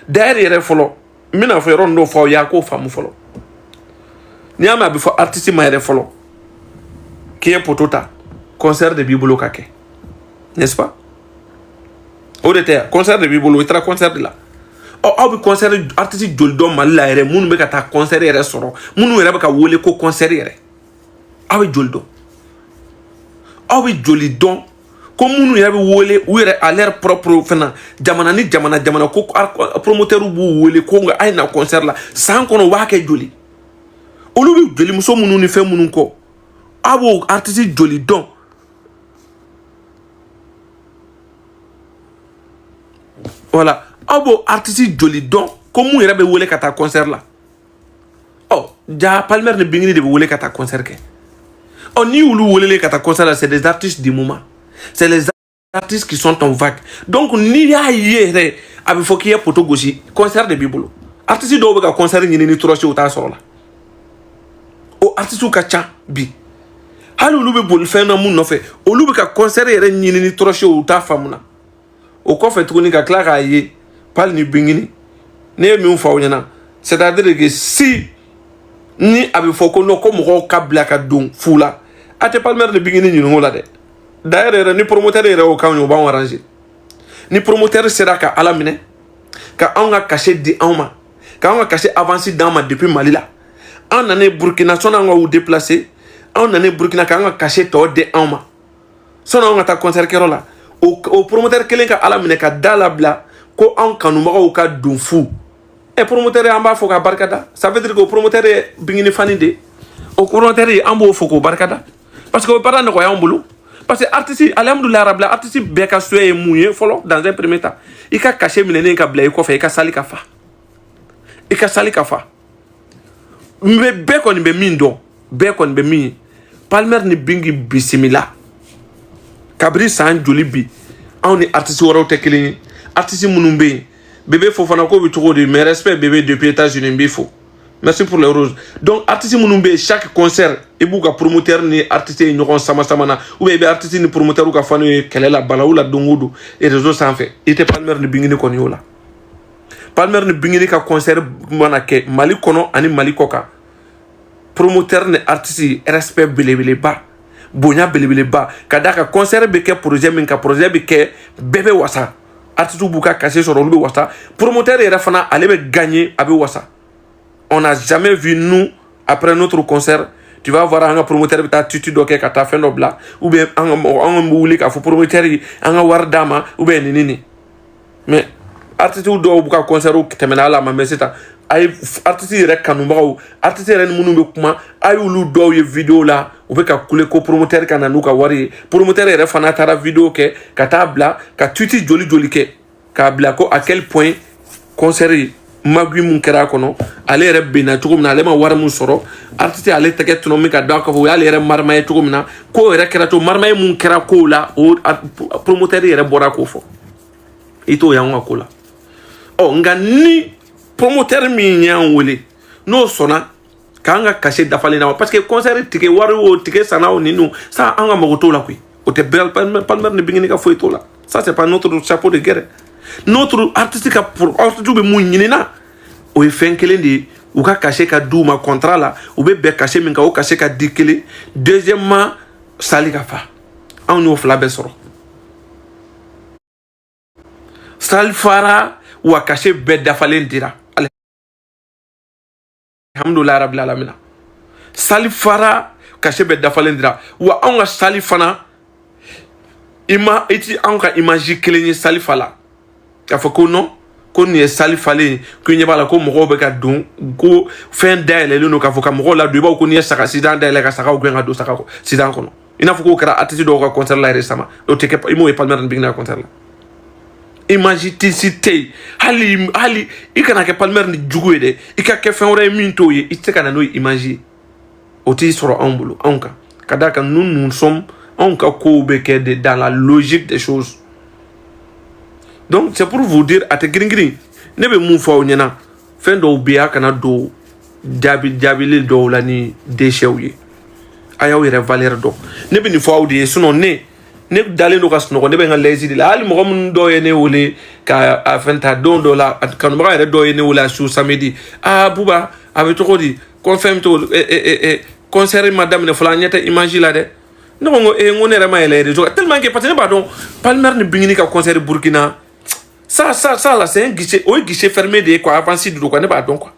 Derrière follow. Mina fo rondo fo ya ko famu follow. Ni ama bi fo artiste ma yere follow. Qui est potota concert de Bibolo kake. N'est-ce pas? Au déter concert de Bibolo, il tra concert de là. Oh, concert artiste joldo malla yere munu be kata concert yere soro. Munu yere be ka wole ko concert yere. Awi joldo. Awi jolidon. Comme munu yere be wole ou yere à l'air propre fena. Jamana ni jamana ko promoteur bu wole ko nga ay na concert la sans kono wa ke joli. Olu bi joli muso munu ni fe munu ko. Abo artiste jolidon. Voilà. Abo artiste jolidon. Comment il a be wole kata concert là? Oh, ja Palmer ne bingini de wole kata concert ke. Oh, ni ulu wole kata concert là, c'est des artistes du moment. C'est les artistes qui sont en vague. Donc ni ya yere abi faut qu'il y ait poto gosi concert de Bibolo. Artiste do be ka concert ni ni troche ou ta soro là. Oh, artiste ka cha bi. Halu ulu be bol fe na mun no fe. Ulu be ka concert yere ni ni troche ou ta famuna. O ko fait troni ka klara ye pal ni bingini ne mi fa wonyana c'est-à-dire que si ni abi foko no ko mo ka blaka don fula ate Palmer de bingini ni ngola de d'ailleurs ni promoteur re o kan yo ba arranger ni promoteur sera ka alamine ka on a caché di anma ka on a caché avancé dans ma depuis Mali là on a né Burkina son on a déplacer on a né Burkina ka on a caché to de anma son on a ta concert kero là au promoteur kelen ka alamine ka dalabla ko an kanumagaw ka don fu e promoteur an b'a fo ka barkada ça veut dire que promoteur bingini fani de o promoteur an b'o fo ko barkada parce que o parent ko yan bolo parce que artiste alhamdoulillah rabbil artiste be ka soye mouye folo dans un premier temps i ka cacher minene ka bla ko fe i ka sali ka fa me be ko ni be min do be ko ni be min Palmer ni bingi bisimila kabri san joli bi on est artiste waro te kelini artiste munumbe bébé Fofana ko bi trop de mes respect bébé depuis États-Unis bifo merci pour les roses donc artiste munumbe chaque concert et bouga promoteur ni artiste ni ron sama na ou bébé artiste ni promoteur ou ka fanu kelela bala ou la dongodo et réseau sans fait était Palmer ni bingini ko yola Palmer ni bingini ka concert manake Mali kono ani Mali koka promoteur ni artiste respect belebele ba bonya belebele ba kadaka concert be ke projet min ka projet be ke bébé wasa artiste buka caché sur le wasa promoteur et rafana allait gagner avec wasa on n'a jamais vu nous après notre concert tu vas voir un promoteur ta tutu doke kata fin nobla ou bien un mouli ka fo promoteur un wardama ou bien nini mais artiste do buka concert ou temena la ma meseta ay artiste rek kanumbaw artiste ren munu be kuma ay ulu do ye vidéo là ou be ka kule ko promoteur kana nuka wari promoteur re fana tara vidéo ke katabla ka tuti joli ke ka bla ko à quel point concert magui mun kera kono ale re bina tugum na le ma war mun soro artiste ale teke tuno mi ka da ko ya le re marmaye tugum na ko re kera to marmaye mun kera ko la o promoteur re bora ko fo ito ya ngwa ko la o ngani promoteur mi nyan wole no sona kanga caché dafale na parce que concert tike wari o tike sana o ninu ça anga mogoto la kui o te bel Palmer ne bingini ka foi to la ça c'est pas notre chapeau de guerre notre artistique pour artiste be munyina o fen kelendi ou ka caché ka douma contrat là ou be caché min ka o caché ka dikele deuxièmement sali ka fa on no fla besoro sal fara ou a caché be dafale ndira alhamdulillah rabbil alamin sali fara caché be dafale ndira ou on a sali fana ima eti on ka image keleni sali fala ka fa ko non ko ni sali fale ko nyeba la ko mo be ka don ko fin d'aile le no ka fo ka mo la do ba ko ni saka sidan d'aile ka saka ko nga do saka ko sidan ko no ina fo ko kara attitude do ko concert la récemment do te ke imo e Palmer big na concert la image tisité hali ikana ke Palmer ni jugo de ikake fin ore minto ye itekana no image oti soro ambulo anka kadaka nous sommes anka ko be ke dans la logique des choses. Donc c'est pour vous dire à te gringri ne be mun fa onyana fin do biya kana do jabi do la ni déchet aya wi valeur do ne be ni fa audi sinon ne ne dalen do ka sunɔgɔ ne bɛ n ka lazy de la hali mɔgɔ minnu dɔw ye ne wele ka a fɛn ta don dɔ la kanubaga yɛrɛ dɔw ye ne wele a su samedi buba a bɛ cogo di ko fɛn bɛ cogo concert ma daminɛ fɔlɔ an ɲɛ tɛ image la dɛ ne ko n ko ne yɛrɛ ma yɛlɛ réseau kan tellement que parce que ne b'a dɔn Palmer ni Bingini ka concert Burkina ça là c'est un guichet o ye guichet fermé de ye quoi avance de do quoi ne b'a dɔn quoi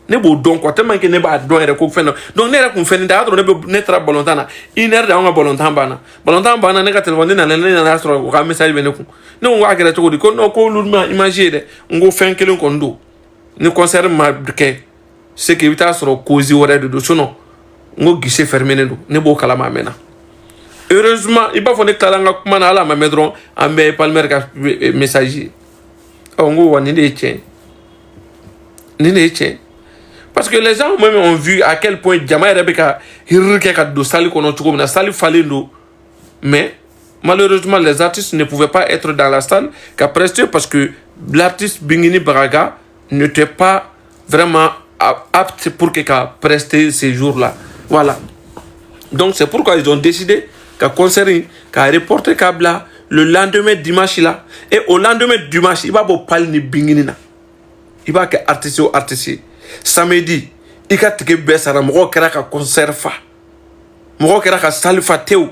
ne b'o dɔn quoi tellement que ne b'a dɔn yɛrɛ ko fɛn dɔ donc ne yɛrɛ kun fɛn nin da y'a sɔrɔ ne taara balontan na 1 heure de an ka balontan banna ne ka téléphone ne nana sɔrɔ o ka message bɛ ne kun ne ko a kɛra cogo di ko non ko olu ma image ye dɛ n ko fɛn kelen kɔni don ni concert ma kɛ c'est que i bɛ taa sɔrɔ cause wɛrɛ de don sinon n ko guichet fermé ne don ne b'o kalama a mɛnna heureusement i b'a fɔ ne tilala n ka kuma na ala ma mɛn dɔrɔn an bɛ Palmer ka message ye n ko wa nin de ye tiɲɛ nin de ye tiɲɛ. Parce que les gens même ont vu à quel point Jama yɛrɛ bɛ ka hiriri kɛ ka don salle kɔnɔ cogo min na salle falen don mais malheureusement les artistes ne pouvaient pas être dans la salle qu'à prester parce que l'artiste Bingini Baraga n'était pas vraiment apte pour qu'à prester ces jours-là. Voilà. Donc c'est pourquoi ils ont décidé qu'à concert qu'à reporter Kabla le lendemain dimanche là et au lendemain dimanche il va parler ni Bingini na il va que artiste ou artiste samedi i ka tige bɛɛ sara mɔgɔw kɛra ka concert fa mɔgɔw kɛra ka salle fa tew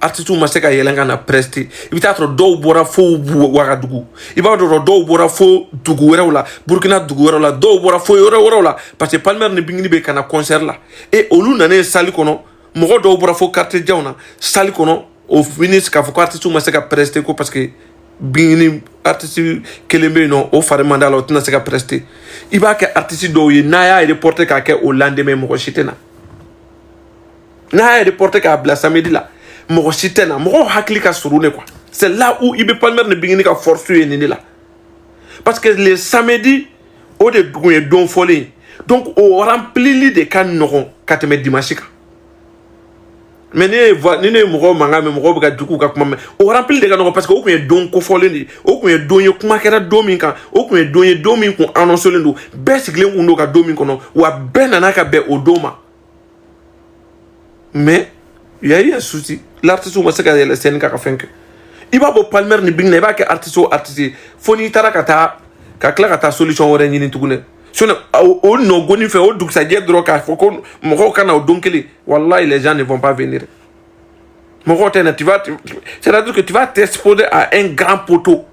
artistes ma se ka yɛlɛn ka na prester i bɛ taa sɔrɔ dɔw bɔra fo Ouagadougou i b'a sɔrɔ dɔw bɔra fo dugu wɛrɛw la Burkina dugu wɛrɛw la dɔw bɔra fo yɔrɔ wɛrɛw la parce que Palmer ni Bingini bɛ ka na concert la et olu nanen salle kɔnɔ mɔgɔ dɔw bɔra fo quartier janw na salle kɔnɔ au ministre k'a fɔ ko artistes ma se ka prester ko parce que Bingini artiste kelen bɛ yen nɔ o fari man d'a la o tɛna se ka prester i b'a kɛ artiste dɔw ye n'a y'a reporter k'a kɛ o lendemain mɔgɔ si tɛ na n'a y'a reporter k'a bila samedi la mɔgɔ si tɛ na mɔgɔw hakili ka surun ne quoi c'est là où i bɛ Palmer ni Bingini ka force ye nin de la parce que le samedi o de kun ye don fɔlen ye donc o remplili de ka nɔgɔn ka tɛmɛ dimanche kan. Mais ni ne mɔgɔw mankan mɛn mɔgɔw bɛ ka jugu ka kuma mɛn o rempli de ka nɔgɔn parce que o kun ye don kofɔlen de ye o kun ye don ye kuma kɛra don min kan o kun ye don ye don min kun annoncelen don bɛɛ sigilen kun don ka don min kɔnɔ wa bɛɛ nana ka bɛn o don ma mais il y a eu un souci l'artiste ma se ka yɛlɛ scène kan ka fɛn kɛ i b'a bɔ Palmer ni Bingini na i b'a kɛ artiste o artiste fo n'i taara ka tila ka taa solution wɛrɛ ɲini tuguni sinon o nɔgɔnin fɛ o dugusajɛ dɔrɔn k'a fɔ ko mɔgɔw ka na o don kelen wallahi les gens ne vont pas venir mɔgɔw tɛ na c'est-à-dire que tu vas t'exposer à un grand poteau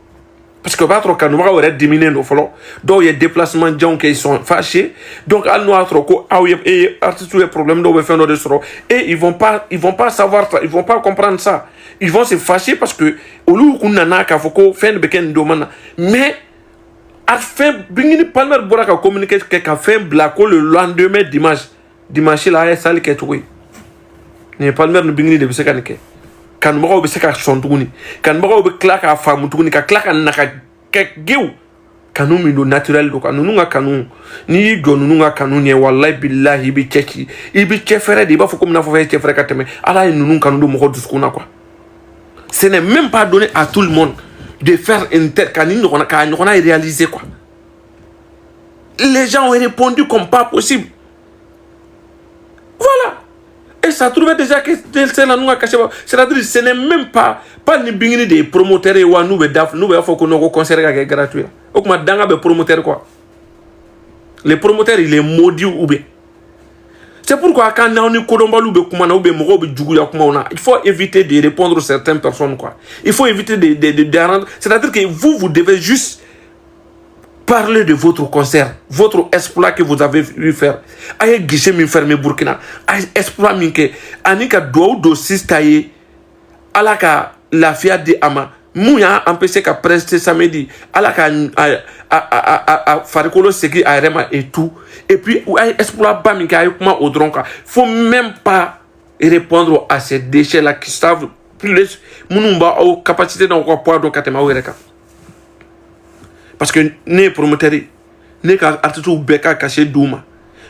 parce que o b'a sɔrɔ kanubagaw yɛrɛ diminen don fɔlɔ dɔw ye déplacement janw kɛ ils sont fâchés donc hali n'o y'a sɔrɔ ko aw ye artistes ye problème dɔw bɛ fɛn dɔ de sɔrɔ et ils vont pas savoir ça ils vont pas comprendre ça ils vont se fâcher parce que olu kun nana k'a fɔ ko fɛn de bɛ kɛ nin domaine na mais a fɛn Bingini Palmer bɔra ka communiquer kɛ ka fɛn bila ko le lendemain dimanche la a ye salle kɛ cogo ye nin ye Palmer ni Bingini de bɛ se ka nin kɛ kanubagaw bɛ se ka sɔn tuguni kanubagaw bɛ tila k'a faamu tuguni ka tila ka na ka kɛ gew kanu min don naturel don kan ninnu ka kanu n'i y'i jɔ ninnu ka kanu ɲɛ walayi bilahi i bɛ cɛ ci i bɛ cɛ fɛrɛ de i b'a fɔ komi n'a fɔ e cɛ fɛrɛ ka tɛmɛ ala ye ninnu kanu don mɔgɔ dusukun na quoi ce n'est même pas donné à tout le monde de faire une tête k'a ɲɔgɔnna réaliser quoi les gens ont répondu comme pas possible voilà et ça trouvait déjà que c'est là nous a caché c'est-à-dire ce n'est même pas ni Bingini des promoteurs et ou nous be faut que nos concert est gratuit au kuma danga be promoteur quoi les promoteurs il est maudit ou bien c'est pourquoi quand on est kodombalu be kuma na ou be mogo be jugu ya kuma ona il faut éviter de répondre à certaines personnes quoi il faut éviter de rendre c'est-à-dire que vous devez juste parler de votre concert, votre exploit que vous avez vu faire. Aye guichet min fermé Burkina, aye exploit min ke anika do sistaye alaka la fia de ama mouya empêché ka prester samedi alaka a farikolo segi a rema et tout et puis aye exploit ba min ke aye kuma au dronka faut même pas répondre à ces déchets là qui savent plus munumba au capacité dans quoi poids donc katema wereka. Parce que ne promoteur ne ka artiste bɛɛ ka caché d'uma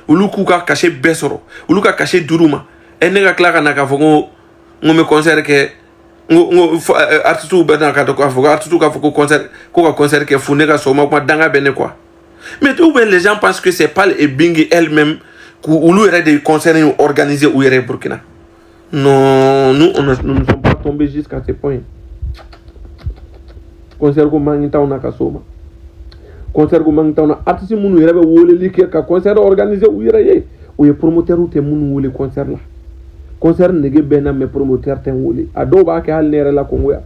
olu k'u ka caché bɛɛ sɔrɔ olu ka caché duruma et ne ka tila ka na k'a fɔ ko me concert kɛ artiste bɛɛ na ka fɔ artiste ka fɔ ko ka concert kɛ fu ne ka sɔgɔma kuma danga bɛ ne quoi mais ou bien les gens pensent que c'est pas et Bingi elle-même qu'olu yɛrɛ de concert organisé ou yɛrɛ Burkina Non, nous ne sommes pas tombés jusqu'à ce point. Concert ko mangita on a kasoma. Concert ko mangita on a artiste munu yere be wole liké ka concert organisé ou yere ou ye promoteur ou te munu wole concert là. Concert nege bena me promoteur ten wole. Ado ba ke hal nere la kongo ya.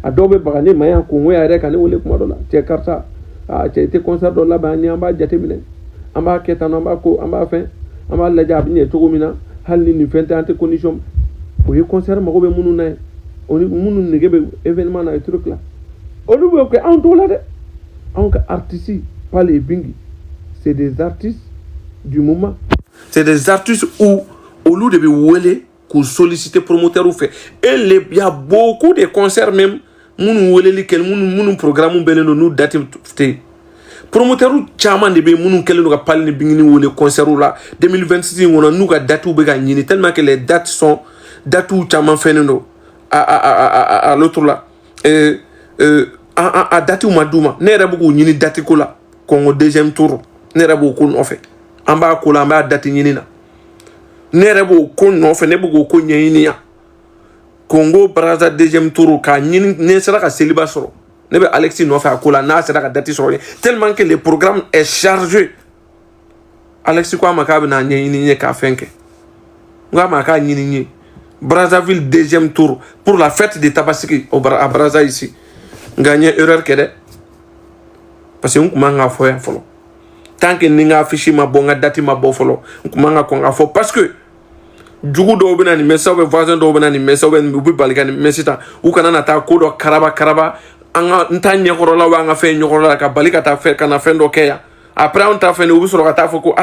Ado be bagane maya kongo ya re kane wole kuma dola. Te karta te concert dola ba ni amba jate mine. Amba ketano amba ko amba fin amba la jab ni to mina hal ni fente ante condition. O ye concert mako be munu na. Oni munu nege be événement na truc là. Oni be ko en dola de. En artistes pas les bingi. C'est des artistes du moment. C'est des artistes où au lieu de wele pour solliciter promoteur ou fait. Et il y a beaucoup de concerts même munu wele li kel munu programme beleno nous date te. Promoteur chaman de be munu kel no ka parler bingi ni wele concert là 2026 on a nous ka date ou be ga nyini tellement que les dates sont dates ou chaman feneno à l'autre là a date ou maduma ne rabu nyini date ko la Congo deuxième tour ne rabu ko no fait amba ko la amba date nyini na ne rebo ko no fe ne bugo ko nyini ya Congo Brazza deuxième tour ka nyini ne sera ka célibat soro ne be Alexis no fe akola na sera ka date soro tellement que le programme est chargé. Alexis ko makabe na nyini nye ka fenke nga maka nyini nye Brazzaville deuxième tour pour la fête de Tabaski à Brazza ici gagner erreur kede parce que on manga fo ya folo tant que ninga affiché ma bonga date ma bo folo on manga ko nga fo parce que jugu do bena ni mesa be voisin do bena ni mesa be bi balga ni mesita u kana na ta ko do karaba anga ntanye ko la wa nga fe nyoko la ka balika ta fe kana fe ndo keya après on ta fe ni u so ta fo ko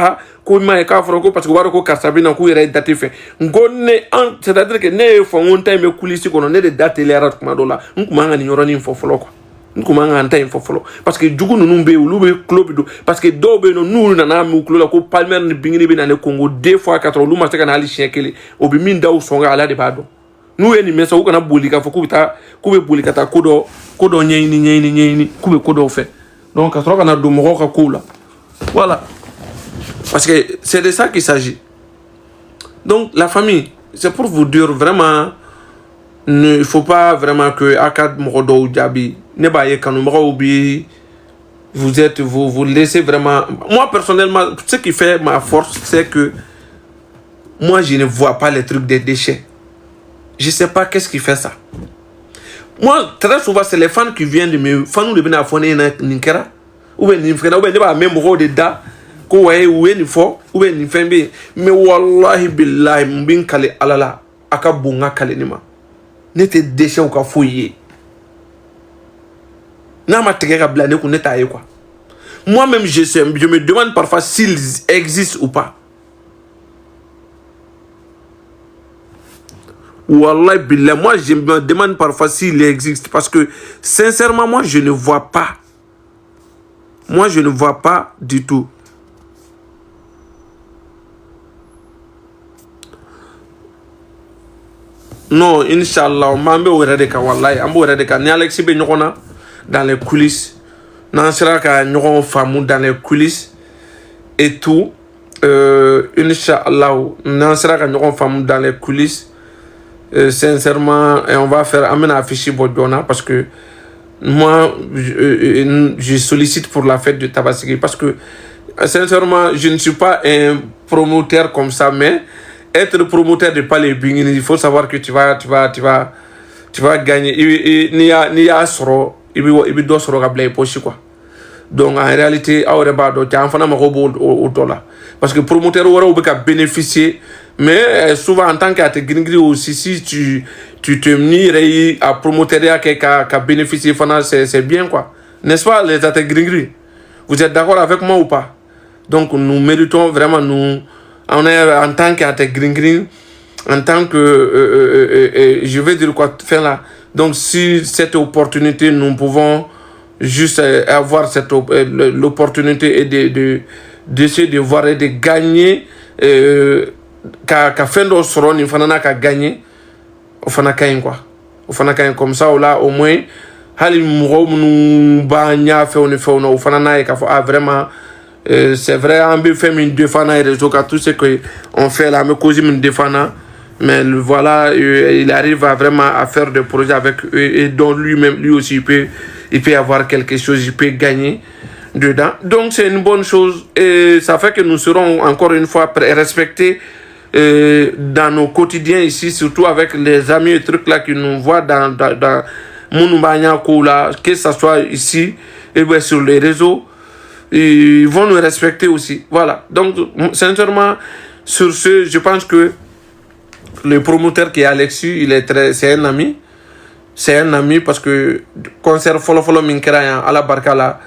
ko ma ka fo ko parce que waro ko karsabina ku yere date fe ngonne en c'est-à-dire que ne fo on ta me kulisi ko no ne de date le rat kuma do la manga ni nyoro ni fo folo ko nkumanga anta info folo parce que jugu nunu be ulube club do parce que do be no nuru na mu club la ko Palmer ni bingini be na ne Congo deux fois 4 lu ma seka na ali shekele obi min daw songa ala de bado nu eni mesa u kana bolika fo kubita kube bolika ta kodo nyeni kube kodo fe donc ka troka na do mo ka kula voilà parce que c'est de ça qu'il s'agit. Donc la famille, c'est pour vous dire vraiment il ne faut pas vraiment que Akad Morodo Djabi ne baye kanumro bi vous laissez vraiment. Moi personnellement, ce qui fait ma force, c'est que moi je ne vois pas les trucs des déchets. Je sais pas qu'est-ce qui fait ça. Moi très souvent c'est les fans qui viennent de me fans de bena fone na ninkera ou ben ninkera ou ben ba même ro de da ko waye ou ni fo ou ben ni fembe mais wallahi billahi mbin kale alala aka bunga kale nima n'était déchet ou ka fouiller n'a ma tege ka blaner ko neta ay quoi. Moi-même je me demande parfois s'ils existent ou pas. Wallah billah, moi je me demande parfois s'il existe parce que sincèrement moi je ne vois pas. Moi je ne vois pas du tout. Non, Inch'Allah, mambe ouredeka wallahi, ambo ouredeka ni Alexis be nyokona dans les coulisses. Nan sera ka nyokon famou dans les coulisses et tout. Inch'Allah, nan sera ka nyokon famou dans les coulisses. Sincèrement, et on va faire amena afficher Bodjona parce que moi je sollicite pour la fête de Tabaski parce que sincèrement je ne suis pas un promoteur comme ça, mais être promoteur de Palais Bingini, il faut savoir que tu vas gagner. Ni a soro ibi do soro gabla pochi quoi. Donc en réalité awre ba do ta fana ma robo au dollar parce que promoteur wara be ka bénéficier. Mais souvent en tant que gringri aussi, si tu te mires à promoteur qui a bénéficié, c'est bien quoi. N'est-ce pas les athées gringri? Vous êtes d'accord avec moi ou pas? Donc nous méritons vraiment, on est en tant qu'athée gringri, en tant que, je vais dire quoi faire là. Donc si cette opportunité, nous pouvons juste avoir l'opportunité et d'essayer de voir et de gagner. Ka fendo soro ni fana na ka gagner o fana kain quoi o fana kain comme ça là au moins hali mo mu ba nya fe on fe on fana na ka fo vraiment c'est vrai ambi fait min deux fana et réseau ka tout ce que on fait là me cause min deux fana Mais voilà, il arrive à vraiment à faire des projets avec eux et dont lui-même, lui aussi, il peut avoir quelque chose, il peut gagner dedans. Donc c'est une bonne chose et ça fait que nous serons encore une fois respectés dans nos quotidiens ici, surtout avec les amis et trucs là qui nous voient dans Mounoubanya Koula, que ce soit ici et bien sur les réseaux, ils vont nous respecter aussi. Voilà. Donc sincèrement, sur ce, je pense que le promoteur qui est Alexis, c'est un ami. C'est un ami parce que concert Folo Minkera à la Barkala,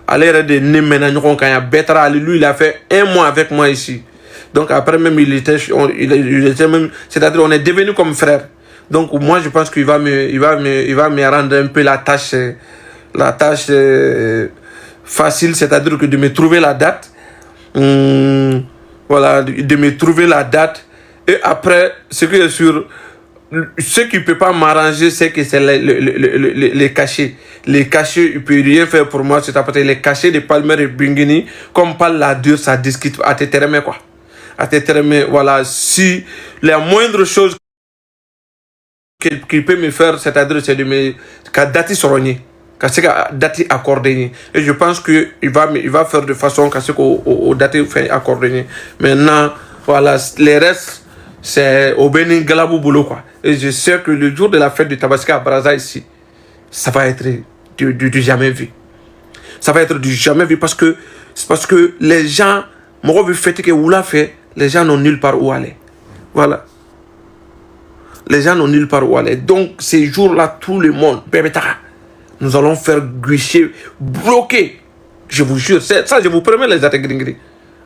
à l'ère de Nemenagnon Kanya Betra, lui il a fait 1 mois avec moi ici. Donc après même il était même, c'est-à-dire on est devenus comme frères. Donc moi je pense qu'il va me rendre un peu la tâche facile, c'est-à-dire que de me trouver la date. Voilà, de me trouver la date. Et après, ce qui est sûr, ce qui ne peut pas m'arranger, c'est que c'est les cachets. Les cachets, il ne peut rien faire pour moi. C'est après les cachets de Palmer et Bingini. Comme pas la dure, ça discute à Tétérémé, quoi. À Tétérémé, voilà. Si la moindre chose qu'il peut me faire, c'est-à-dire, c'est de me. Qu'à date sorogné. Qu'à date accordé. Et je pense qu'il va faire de façon qu'à ce qu'au date fait accordé. Maintenant, voilà, les restes. C'est au Bénin Galabou Boulot quoi. Et je sais que le jour de la fête du Tabaski à Brazza ici, ça va être du jamais vu. Ça va être du jamais vu parce que les gens, moi je fête que Oula fait, les gens n'ont nulle part où aller. Voilà. Les gens n'ont nulle part où aller. Donc ces jours-là, tout le monde, nous allons faire guichet bloqué. Je vous jure, ça je vous promets les Ategringri.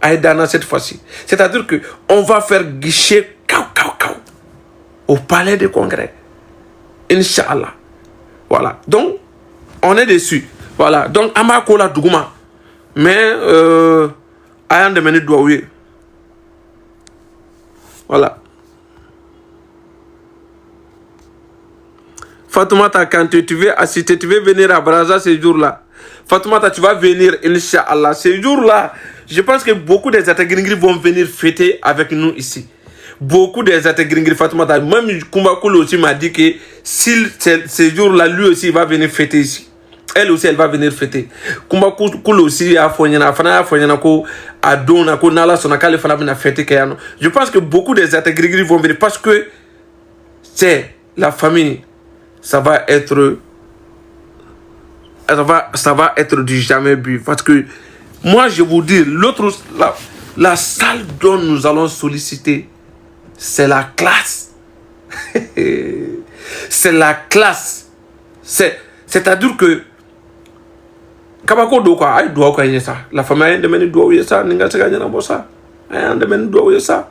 Aïdana cette fois-ci. C'est-à-dire que on va faire guichet au palais de congrès. Inch'Allah. Voilà. Donc, on est dessus. Voilà. Donc, Amakola Dougouma. Mais, Ayan de Meni Douaouye. Voilà. Fatoumata, quand tu veux assister, tu veux venir à Brazza ces jours-là. Fatoumata, tu vas venir, Inch'Allah. Ces jours-là, je pense que beaucoup des Atagringri vont venir fêter avec nous ici. Beaucoup des Atagringri, Fatoumata, même Kumbakoul aussi m'a dit que si ces jours-là, lui aussi, il va venir fêter ici. Elle aussi, elle va venir fêter. Kumbakoul aussi, a Fonyana, Adona, Nala, Sonakale, Fanabina fêter Kayano. Je pense que beaucoup des Atagringri vont venir parce que c'est la famille. Ça va être du jamais vu. Parce que moi, je vous dis, la salle dont nous allons solliciter, c'est la classe. C'est la classe. C'est-à-dire que Kabako Doka, aïe, doit quoi ça. La famille de Meni doit ça, Ninga Sagana Bossa. Aïe, de Meni doit ça.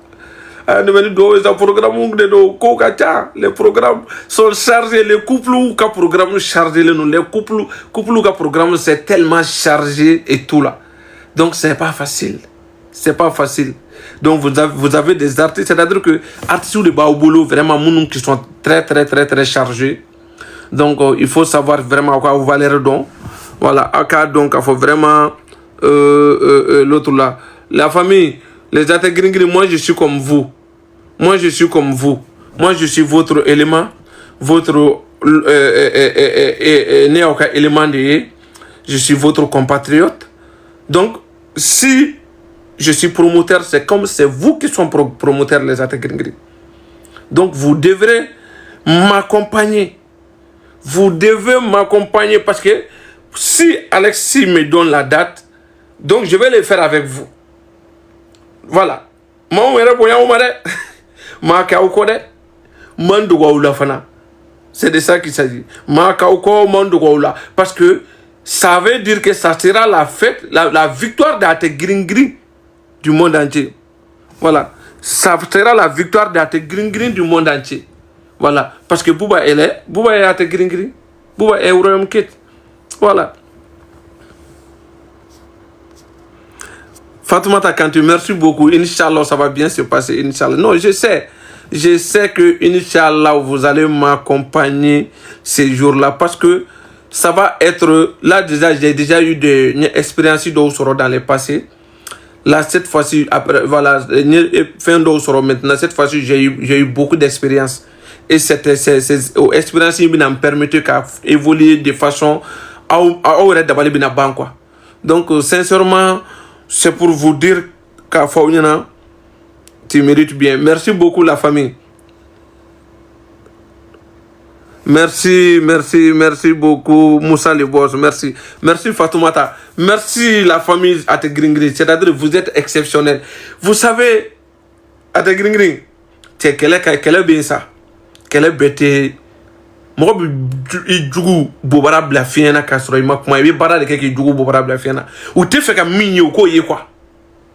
Les programmes sont chargés, les couples ou programmes chargés, les couples ou programmes c'est tellement chargé et tout là. Donc c'est pas facile. C'est pas facile. Donc vous avez des artistes, c'est-à-dire que artistes de Baoubolo, vraiment qui sont très chargés. Donc il faut savoir vraiment à quoi vous valez le don. Voilà, donc il faut vraiment l'autre là. La famille, les Atagringri, moi je suis comme vous. Moi je suis comme vous. Moi je suis votre élément, votre élément de je suis votre compatriote. Donc si je suis promoteur, c'est comme c'est vous qui sont promoteurs les Atagringri. Donc vous devrez m'accompagner. Vous devez m'accompagner parce que si Alexis me donne la date, donc je vais le faire avec vous. Voilà. C'est de ça qu'il s'agit. Parce que ça veut dire que ça sera la fête, la victoire d'Ategringri du monde entier. Voilà. Ça sera la victoire d'Ategringri du monde entier. Voilà. Parce que Bouba est Ategringri. Bouba est au Royaume Kit. Voilà. Fatoumata Kanté, merci beaucoup. Inch'Allah, ça va bien se passer. Inch'Allah. Non, je sais que Inch'Allah, vous allez m'accompagner ces jours-là parce que ça va être. Là, déjà, j'ai déjà eu des expériences dans le passé. Là, cette fois-ci, après, voilà, fin d'eau maintenant, cette fois-ci, j'ai eu beaucoup d'expérience. Et cette expérience me permettait d'évoluer de façon à d'avoir les quoi. Donc, sincèrement, c'est pour vous dire qu'à Fauniana, tu mérites bien. Merci beaucoup, la famille. Merci beaucoup, Moussa le boss, merci. Merci Fatoumata, merci la famille Ategringri, c'est-à-dire vous êtes exceptionnels. Vous savez, Ategringri, c'est quelle est bien ça, quelle est bête. Moi, je joue Bobara Blafiana, Castro, il m'a dit, Bara de quelqu'un qui joue Bobara Blafiana. Ou tu fais comme mignon, quoi.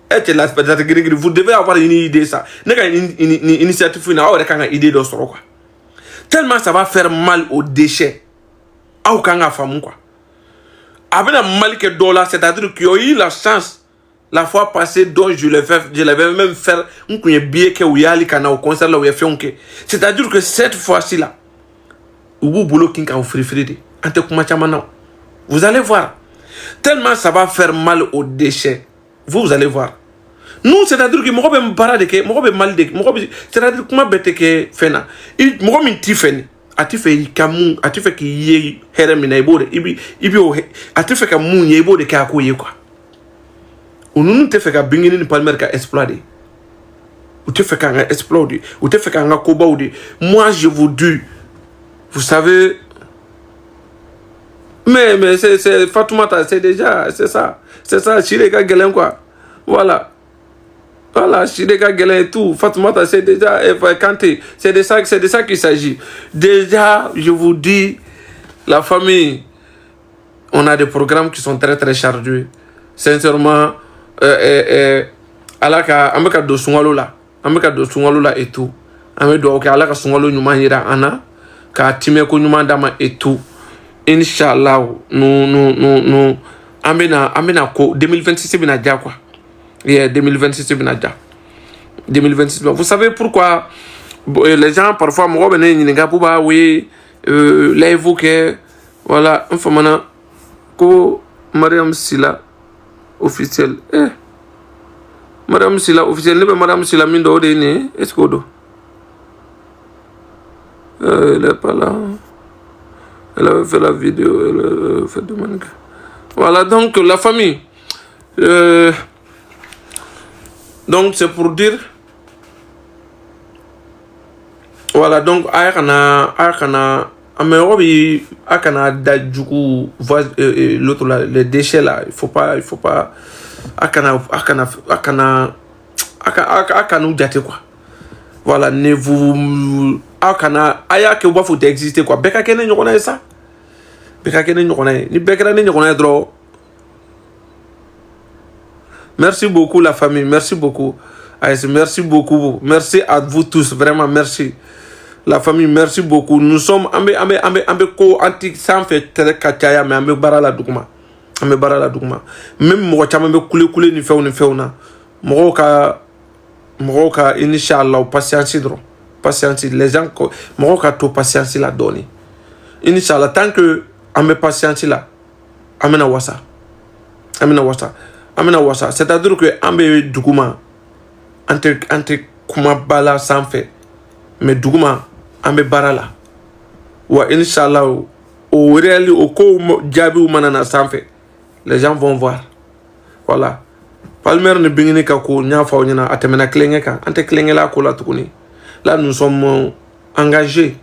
Vous devez avoir une idée, ça. Une initiative, une idée de ce quoi. Tellement ça va faire mal aux déchets. Au Kanga Famou quoi. Avec un mal que dollar, c'est-à-dire qu'il y a eu la chance la fois passée dont je l'avais même fait un billet que où y a les canaux au concert là où il a fait un c'est-à-dire que cette fois-ci là, vous boulot qui a offert fridi, vous allez voir. Tellement ça va faire mal aux déchets. Vous allez voir. Nous, c'est-à-dire que moi, je parle de que moi, je mal de c'est-à-dire que moi, je que fena. Moi, je tifeni. Ati fait kamu, ati fait qu'il y ait heremina ibode, ibi ati fait kamu y ibode ka akoye quoi. Ou nous te fait ka bingini palmer ka exploder. Ou te fait ka exploder, ou te fait ka koba ou de. Moi, je vous dis, vous savez, mais c'est Fatoumata, c'est déjà, c'est ça, Chireka Gelen quoi. Voilà, Chireka Gelen et tout, Fatoumata, c'est déjà Kanté, c'est de ça qu'il s'agit. Déjà, je vous dis, la famille, on a des programmes qui sont très très chargés. Sincèrement, alaka ameka do sungalo la et tout. Amedo ok alaka sungalo nyuma yira ana ka time ko nyuma dama et tout. Inch'Allah, nous, amena ko 2026 bina dia quoi. Yeah, 2026 bina dia. 2026. Vous savez pourquoi les gens parfois me reviennent ninga pouba oui là évoquer voilà un fois maintenant ko Mariam Sila officiel Mariam Sila officiel ne Mariam Sila mindo de ne est-ce que do elle est pas là. Elle avait fait la vidéo, elle avait fait de manga. Voilà, donc la famille. Donc c'est pour dire. Voilà, donc Akana, Amérobi, Akana, Dajuku, l'autre là, les déchets là, il faut pas, Akana, nous gâter quoi. Voilà, ne vous. Akana, aya que vous faut exister quoi. Beka kene nyokona ça. Beka kene nyokona. Ni beka ne nyokona dro. Merci beaucoup la famille, merci beaucoup. Merci beaucoup. Merci à vous tous, vraiment merci. La famille, merci beaucoup. Nous sommes ambe ko anti sans fait très kachaya mais ambe barala duguma. Même mo chama be kule ni feuna. Mo ka inshallah patience dro. Patience, les gens, moi, quand patience la donne. Inch'Allah, tant que on patience là, amena wasa. C'est-à-dire que ambe douguma, entre kuma bala sans fait, mais douguma ambe barala. Ou Inch'Allah, au réel, au ko jabi ou manana sans fait, les gens vont voir. Voilà. Palmer ne bingine kako nya fa onyana atemena klengeka, ante klengela ko la tukuni. Là, nous sommes engagés.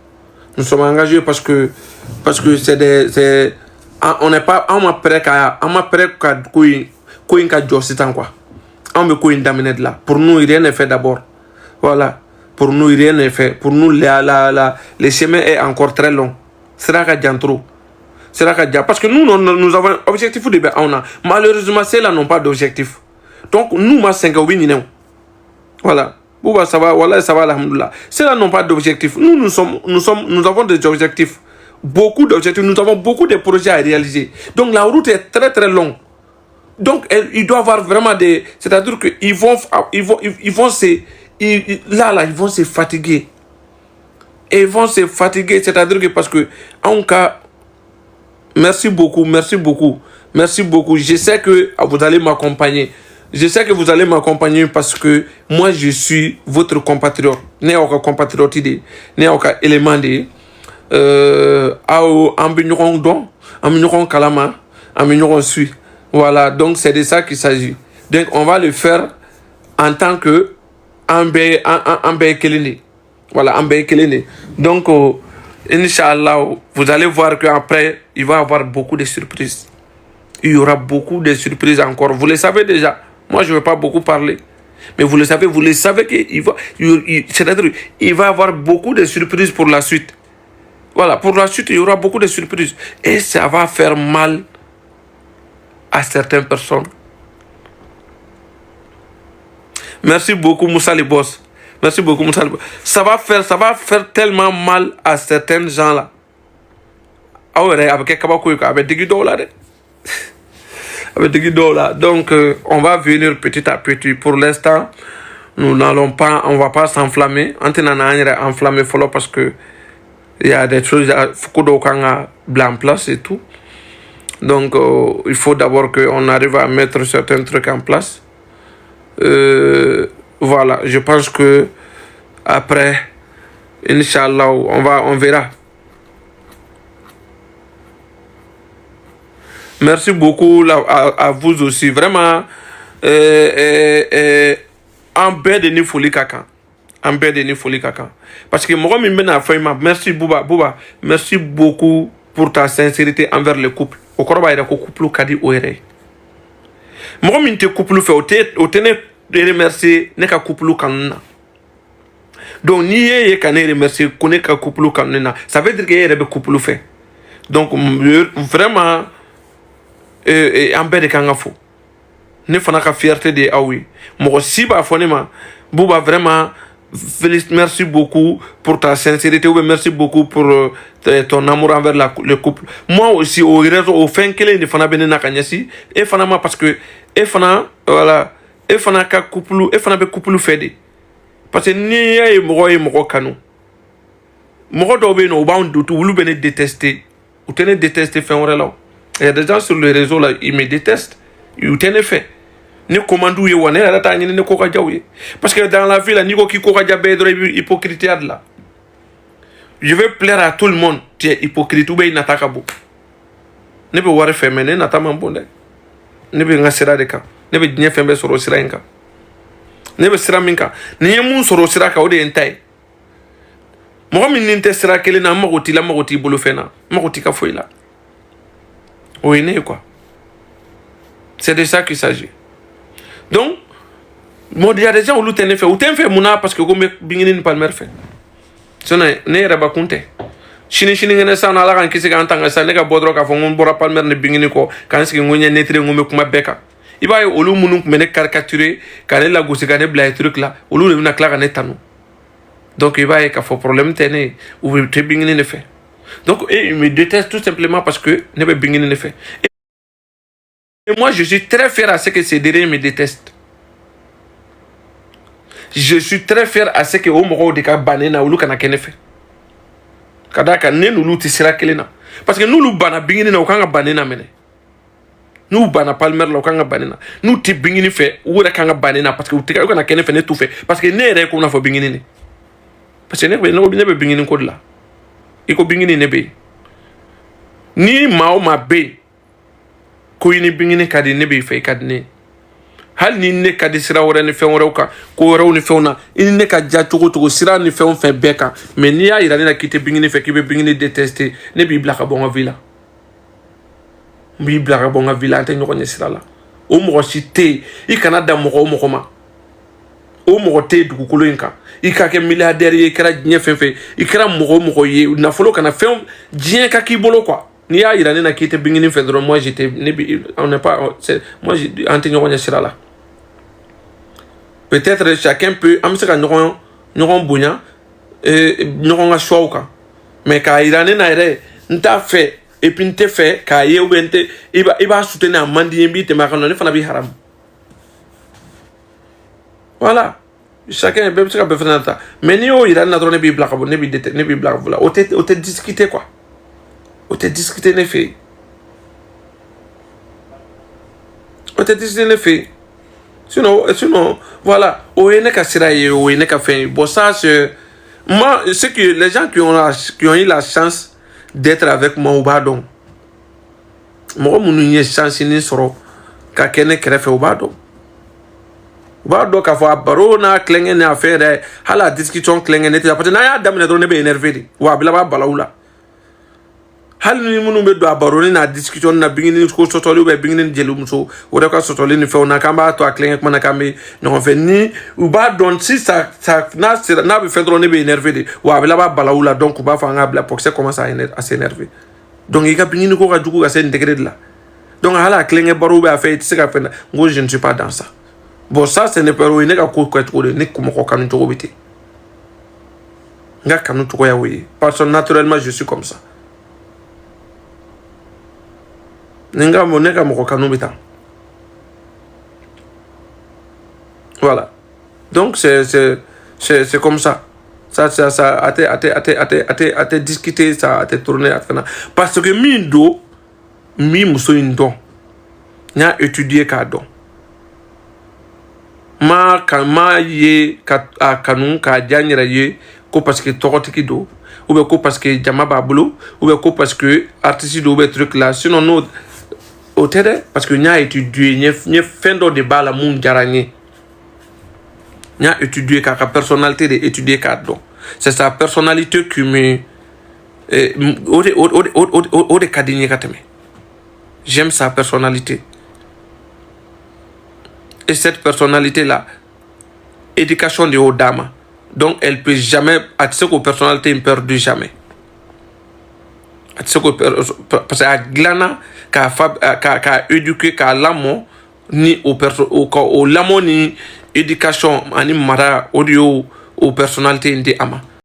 Nous sommes engagés parce que c'est on n'est pas on m'a prêt qu'à quoi. On me quoi d'amener là. Pour nous, rien n'est fait d'abord. Voilà. Pour nous, rien n'est fait. Pour nous, le chemin est encore très long. C'est là qu'il y a trop. Parce que nous avons un objectif de malheureusement, ceux-là n'ont pas d'objectif. Donc, nous, ma 5 voilà. Ça va, voilà, ça va, alhamdoulilah. Ceux-là n'ont pas d'objectif. Nous avons des objectifs. Beaucoup d'objectifs. Nous avons beaucoup de projets à réaliser. Donc, la route est très, très longue. Donc, il doit y avoir vraiment des... C'est-à-dire qu'ils vont se fatiguer. Ils vont se fatiguer. C'est-à-dire que parce que, en cas... Merci beaucoup. Je sais que vous allez m'accompagner. Je sais que vous allez m'accompagner parce que moi, je suis votre compatriote. Né au compatriote idée, né au élément de ambignon don, ambignon kalama, ambignon suit. Voilà, donc c'est de ça qu'il s'agit. Donc on va le faire en tant que ambé kelene. Voilà, ambé kelene. Donc Inch'Allah, vous allez voir qu'après, il va y avoir beaucoup de surprises. Il y aura beaucoup de surprises encore. Vous le savez déjà. Moi, je ne vais pas beaucoup parler. Mais vous le savez qu'il va, c'est-à-dire, il va y avoir beaucoup de surprises pour la suite. Voilà, pour la suite, il y aura beaucoup de surprises. Et ça va faire mal à certaines personnes. Merci beaucoup, Moussa le boss. Merci beaucoup, Moussa le boss. Ça va faire tellement mal à certains gens là. Ah ouais, avec donc, on va venir petit à petit. Pour l'instant, on va pas s'enflammer. On va enflammer parce que il y a des choses, blanc en place et tout. Donc, il faut d'abord qu'on arrive à mettre certains trucs en place. Voilà, je pense que après, Inch'Allah, on verra. Merci beaucoup à vous aussi. Vraiment, en baie de folie kaka. En baie de folie kaka. Parce que moi, merci Bouba. Merci beaucoup pour ta sincérité envers le couple. Au corps, il y a un couple qui a dit ouéré. Moi, je te couple fait, au tenez de remercier, n'est qu'un couple kanuna. Donc, ni yé qu'un remercier, qu'on est qu'un couple kanuna. Ça veut dire qu'il y a un couple fait. Donc, vraiment, en bed de kangafo ne fana ka fierté de awi mo si ba fonema Bouba vraiment merci beaucoup pour ta sincérité ou merci beaucoup pour ton amour envers le couple. Moi aussi au réseau au fin kele ne fana benena kanyasi et fana ma parce que et fana voilà et fana ka couple et fana be couple fede parce que ni ya mo kanu mo do be no ba on tout wulu bene détester ou tenez détester fin là. Il y a des gens sur les réseaux là, ils me détestent. Ils t'en fait. Ne commandou ye wane la ta ne koka jaouye. Parce que dans la vie là, ni ko ki koka jabe dro hypocrite là. Je veux plaire à tout le monde. Tu es hypocrite ou bien n'ataka bo. Ne be ware femene n'ata mambonde. Ne be ngasira de ka. Ne be dnye fembe soro sira inka. Ne be sira minka. Ne mun soro sira ka ode entai. Mo min ninte sira kele na magoti bolo fena. Magoti ka foi là. Oui, quoi. C'est de ça qu'il s'agit. Donc, il y a des gens où tu fait. Ou tu fait mouna parce que comme bingini palmer fait. Ce n'est pas compté. Chini ngene sa na la kan kisi kan tanga sa ne ka bodro ka fo ngom bora palmer ne bingini ko kan ski ngonya netre ngome kuma beka. Iba yo olu munu mene caricaturer kan la gosi kan bla truc là. Olu le na kla kan tanu. Donc il va y avoir un problème tene ou te bingini ne fait. Donc, ils me détestent tout simplement parce que ne pas bien ne fait. Et moi, je suis très fier à ce que ces derniers me détestent. Je suis très fier à ce que au moment de ka banena ou kana kene fait. Kada ka ne nous tisira kelena. Parce que nous lu bana bingini na ukanga banena mene. Nous bana palmer la ukanga banena. Nous ti bingini fait ou ra kanga banena parce que utika kana kene fait ne tout fait parce que ne re ko na fo bingini ne. Parce que ne bingini ko la. Iko bingini nebe ni mao ma be ko yini bingini kadi nebe fe kadne hal ni ne kadi sira wora ni fe wora ka ko wora ni fe ona ini ne ka ja togo sira ni fe on fe beka mais ni ya ira na kite bingini fe kibe bingini détester ne bi blaka bon villa bi blaka bon villa ante nyoko ni sira la o mo cité i canada mo ko ma o mo te du ko loinka i ka ke milliardaire ye kera dien fefe i kera mo ye na folo kana fe dien ka ki bolo quoi ni ya ira na kite bingini fe dro moi j'étais on n'est pas moi j'ai antenyo ko sira la peut-être chacun peut amsaka nyon bunya nyon nga choika mais ka ira na ire nta fait et puis nte fait ka ye ou bente iba soutenir mandi mbi te makano ne fana bi haram. Voilà. Chacun est ce qu'il faire ça. Mais ni il a notre nebi black nebi black voilà. On te discuter quoi. On te discuter les faits. On te discuter les faits. Sinon, voilà. Bon, ça, moi, c'est que les gens qui ont eu la chance d'être avec moi, ou pas donc. Moi, mon chance, ni soro, ka kene krefe ou pas donc. Ou pas donc, à voir barona, klenge ne affaire, hala discussion klenge ne, parce que na ya dame ne drone be énervé, ou abla ba balaoula. Hal ni munu be do abaroni na discussion na bingini ko sotoli be bingini jelum so o de ka sotoli ni fe ona kamba to aklen ko na kambe no fe ni u ba don si ça na be fedro ne be énervé de wa be la ba balaoula donc ba fa nga bla pour que ça commence à s'énerver donc il ka bingini ko ka duku ka sen degré de là donc hala aklen e baro be a fait c'est ka fe ngo je ne suis pas dans ça bon ça ce n'est pas ne ka ko ko de ne ko ko kanu to bité nga kanu to ya oui parce que naturellement je suis comme ça. Voilà. Donc c'est comme ça. Ça a été discuté, ça a été tourné. Parce que Mindo, Moussouindo, n'a étudié Kado. Ma ye a Kanou, ka Djanyra ye, ko parce que Torotikido, ou bien ko parce que Djama Bablo, ou bien ko parce que artiste do be truc là. Sinon, non. Au terrain, parce que nous avons étudié, nous avons fait de débat la monde jarani. Nous avons étudié la personnalité de étudier cadre. C'est sa personnalité qui me j'aime sa personnalité. Et cette personnalité là, éducation de haut dame. Donc elle peut jamais, à ce que personnalité ne perd jamais. Parce que glana ka éduquer ka lamo ni au lamo ni éducation ani mara audio au personnalité ndi ama